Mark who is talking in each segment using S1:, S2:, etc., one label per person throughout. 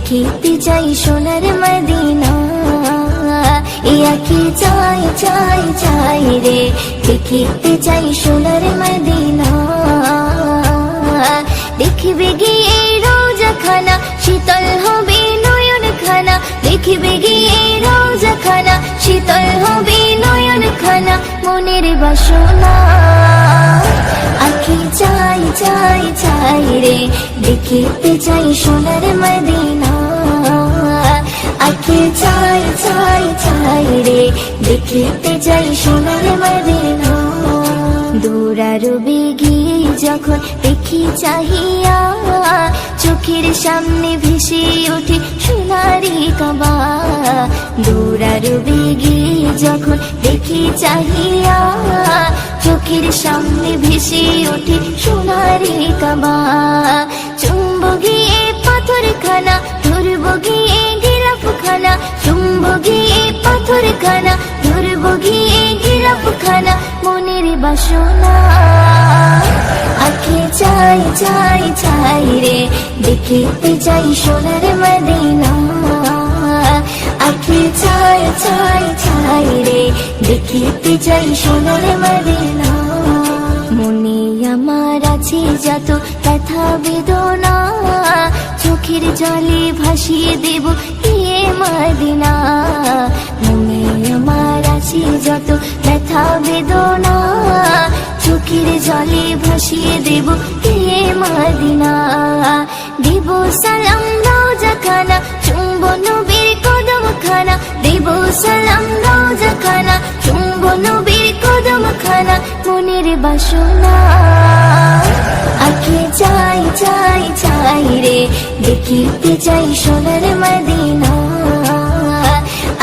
S1: দেখিতে চাই সোনার মদিনা। ইয়াকি চাই চাই চাই রে, দেখিতে চাই সোনার মদিনা। দেখবে গিয়ে রোজা খানা, শীতল হবে নয়ন খানা। দেখবে গিয়ে রোজা খানা, শীতল হবে নয়ন খানা। মনের বাসনা আখি চাই চাই চাই রে, দেখিতে চাই সোনার মদিনা। আখি চাই চাই চাই রে, দেখিতে চাই সোনার মদিনা। দৌড়ারবে গিয়ে যখন দেখি চাহিয়া, চোখের সামনে ভেসে ওঠে সোনারি কাবা। দৌড়ারবে গিয়ে যখন দেখি চাহিয়া, চোখের সামনে ভেসে ওঠে সোনারি কাবা। চুম্ব গিয়ে পাথর খানা, ধরব গিয়ে গিলাফ খানা। চুম্ব গিয়ে পাথর খানা, ধরব গিয়ে গিলাফ খানা। মনের বাসনা আখি চাই চাই চাই রে, দেখিতে চাই সোনার মদিনা। আখি চাই চাই চাই রে, দেখিতে চাই সোনার মদিনা। মনে আমার আছে যত ব্যথা বেদনা, চোখের জলে ভাসিয়ে দেব এ মদিনা। মনে আমার আছে যত ব্যথা বেদনা, চোখের জলে ভাসিয়ে দেব এ মদিনা। দেব সালাম রোজা খানা, চুম্ব নবীর কদম খানা। দেব সালাম রোজা খানা, চুম্ব নবীর কদম খানা। মনের বাসনা আখি চাই চাই চাই রে, দেখিতে চাই সোনার মদিনা।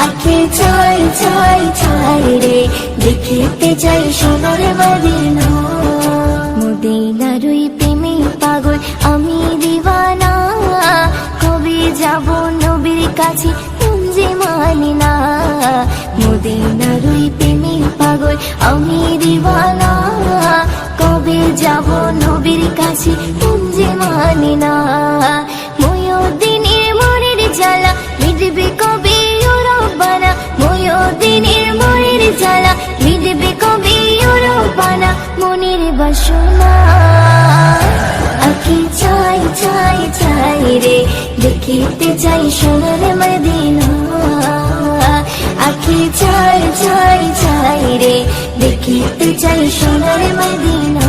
S1: আখি চাই চাই চাই রে, দেখিতে চাই সোনার মদিনা। মদিনার ওই প্রেমে পাগল আমি দিওয়ানা, কবে যাব নবীর কাছে যে মানি না। মদিনার ওই প্রেমে পাগল আমি দিওয়ানা, কবে যাব নবীর কাছে যে মানি না। ময়ূরদিনের মনের জ্বালা মিটবে কবে ও রব্বানা। ময়ূরদিনের মনের জ্বালা মিটবে কবে ও রব্বানা। মনের বাসনা আখি চাই চাই চাই রে, দেখিতে চাই সোনার মদিনা। আখি চাই চাই চাই রে, দেখিতে চাই সোনার মদিনা।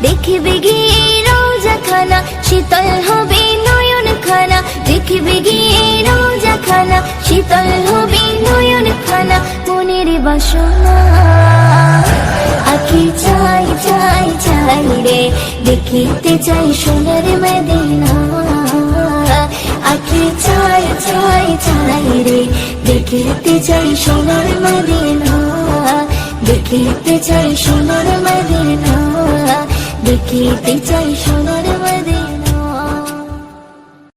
S1: দেখবে গিয়ে রোজা খানা, শীতল হবে নয়ন খানা। দেখবে গিয়ে রোজা খানা, শীতল হবে নয়ন খানা। মনের বাসনা আখি চাই চাই চাই রে, দেখিতে চাই সোনার মদিনা। আখি চাই চাই চাই রে, দেখিতে চাই সোনার মদিনা। দেখিতে চাই সোনার মদিনা। দেখিতে চাই সোনার